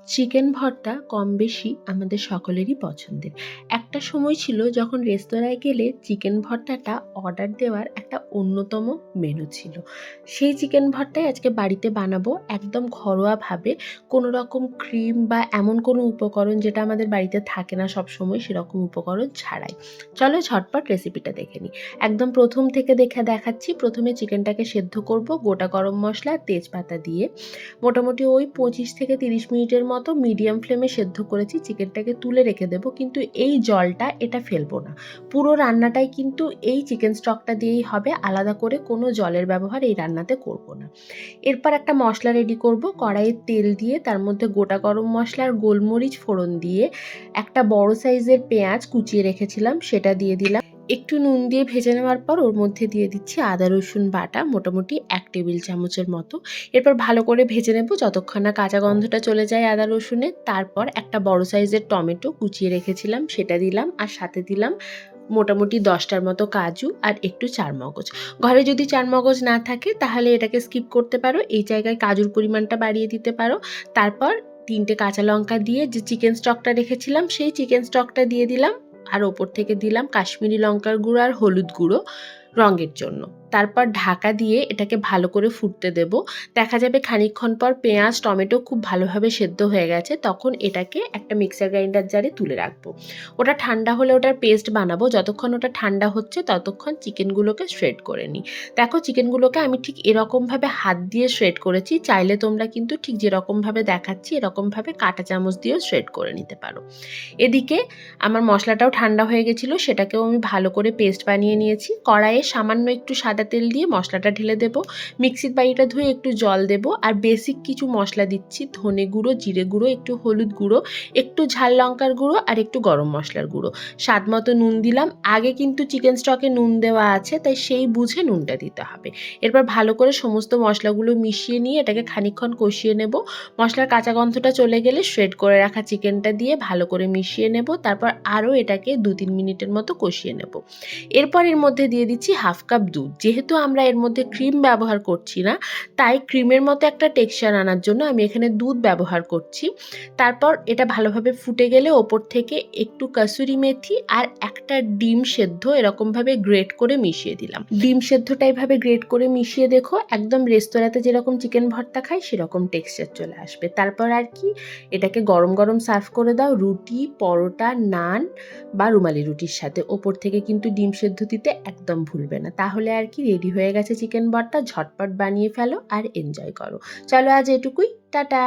Chicken ভর্তা কম বেশি আমাদের সকলেরই পছন্দের। একটা সময় ছিল যখন রেস্তোরাঁয় গেলে চিকেন ভর্তাটা অর্ডার দেওয়ার একটা অন্যতম মেনু ছিল। সেই চিকেন ভর্তাই আজকে বাড়িতে বানাবো একদম ঘরোয়াভাবে, কোনো রকম ক্রিম বা এমন কোনো উপকরণ যেটা আমাদের বাড়িতে থাকে না সবসময় সেরকম উপকরণ ছাড়াই। চলো ঝটপট রেসিপিটা দেখে নিই। একদম প্রথম থেকে দেখাচ্ছি। প্রথমে চিকেনটাকে সেদ্ধ করব গোটা গরম মশলা আর তেজপাতা দিয়ে। মোটামুটি ওই 25 থেকে 30 মিনিটের মতো মিডিয়াম ফ্লেমে সেদ্ধ করেছি। চিকেনটাকে তুলে রেখে দেবো, কিন্তু এই জলটা এটা ফেলবো না। পুরো রান্নাটাই কিন্তু এই চিকেন স্টকটা দিয়েই হবে, আলাদা করে কোনো জলের ব্যবহার এই রান্নাতে করব না। এরপর একটা মশলা রেডি করব। কড়াইয়ে তেল দিয়ে তার মধ্যে গোটা গরম মশলা আর গোলমরিচ ফোড়ন দিয়ে একটা বড় সাইজের পেঁয়াজ কুচিয়ে রেখেছিলাম সেটা দিয়ে দিলাম। একটু নুন দিয়ে ভেজে নেওয়ার পর ওর মধ্যে দিয়ে দিচ্ছি আদা রসুন বাটা, মোটামুটি 1 টেবিল চামচের মতো। এরপর ভালো করে ভেজে নেব যতক্ষণ না কাঁচা গন্ধটা চলে যায় আদা রসুনের। তারপর একটা বড় সাইজের টমেটো কুচিয়ে রেখেছিলাম সেটা দিলাম, আর সাথে দিলাম মোটামুটি 10টার মতো কাজু আর একটু চারমগজ। ঘরে যদি চারমগজ না থাকে তাহলে এটাকে স্কিপ করতে পারো, এই জায়গায় কাজুর পরিমাণটা বাড়িয়ে দিতে পারো। তারপর 3টে কাঁচা লঙ্কা দিয়ে যে চিকেন স্টকটা রেখেছিলাম সেই চিকেন স্টকটা দিয়ে দিলাম, আর ওপর থেকে দিলাম কাশ্মীরি লঙ্কার গুঁড়ো আর হলুদ গুঁড়ো রঙের জন্য। তারপর ঢাকা দিয়ে এটাকে ভালো করে ফুটতে দেব। দেখা যাবে খানিকক্ষণ পর পেঁয়াজ টমেটো খুব ভালোভাবে সেদ্ধ হয়ে গেছে, তখন এটাকে একটা মিক্সার গ্রাইন্ডার জারে তুলে রাখবো। ওটা ঠান্ডা হলে ওটার পেস্ট বানাবো। যতক্ষণ ওটা ঠান্ডা হচ্ছে ততক্ষণ চিকেনগুলোকে শ্রেড করে নিই। দেখো চিকেনগুলোকে আমি ঠিক এরকমভাবে হাত দিয়ে শ্রেড করেছি, চাইলে তোমরা কিন্তু ঠিক যেরকমভাবে দেখাচ্ছি এরকমভাবে কাঁটা চামচ দিয়েও শ্রেড করে নিতে পারো। এদিকে আমার মশলাটাও ঠান্ডা হয়ে গেছিলো, সেটাকেও আমি ভালো করে পেস্ট বানিয়ে নিয়েছি। কড়াইয়ে সামান্য একটু সাদা তেল দিয়ে মশলাটা ঢেলে দেবো। মিক্সির বাটিটা ধুয়ে একটু জল দেবো, আর বেসিক কিছু মশলা দিচ্ছি: ধনে গুঁড়ো, জিরে গুঁড়ো, একটু হলুদ গুঁড়ো, একটু ঝাল লঙ্কার গুঁড়ো আর একটু গরম মশলার গুঁড়ো। স্বাদ মতো নুন দিলাম। আগে কিন্তু চিকেন স্টকে নুন দেওয়া আছে, তাই সেই বুঝে নুনটা দিতে হবে। এরপর ভালো করে সমস্ত মশলাগুলো মিশিয়ে নিয়ে এটাকে খানিকক্ষণ কষিয়ে নেব। মশলার কাঁচা গন্ধটা চলে গেলে শ্রেড করে রাখা চিকেনটা দিয়ে ভালো করে মিশিয়ে নেব। তারপর আরও এটাকে 2-3 মিনিটের মতো কষিয়ে নেব। এরপর এর মধ্যে দিয়ে দিচ্ছি হাফ কাপ দুধ। যেহেতু আমরা এর মধ্যে ক্রিম ব্যবহার করছি না, তাই ক্রিমের মতো একটা টেক্সচার আনার জন্য আমি এখানে দুধ ব্যবহার করছি। তারপর এটা ভালোভাবে ফুটে গেলে ওপর থেকে একটু কাসুরি মেথি আর একটা ডিম সেদ্ধ এরকমভাবে গ্রেট করে মিশিয়ে দিলাম। ডিম সেদ্ধটা এইভাবে গ্রেট করে মিশিয়ে দেখো, একদম রেস্তোরাঁতে যেরকম চিকেন ভর্তা খাই সেরকম টেক্সচার চলে আসবে। তারপর আর কি, এটাকে গরম গরম সার্ভ করে দাও রুটি, পরোটা, নান বা রুমালি রুটির সাথে। ওপর থেকে কিন্তু ডিম সেদ্ধ দিতে একদম ভুলবে না। তাহলে আর কি, রেডি হয়ে গেছে চিকেন ভর্তা। ঝটপট বানিয়ে ফেলো আর এনজয় করো। চলো আজ এটুকুই, টাটা।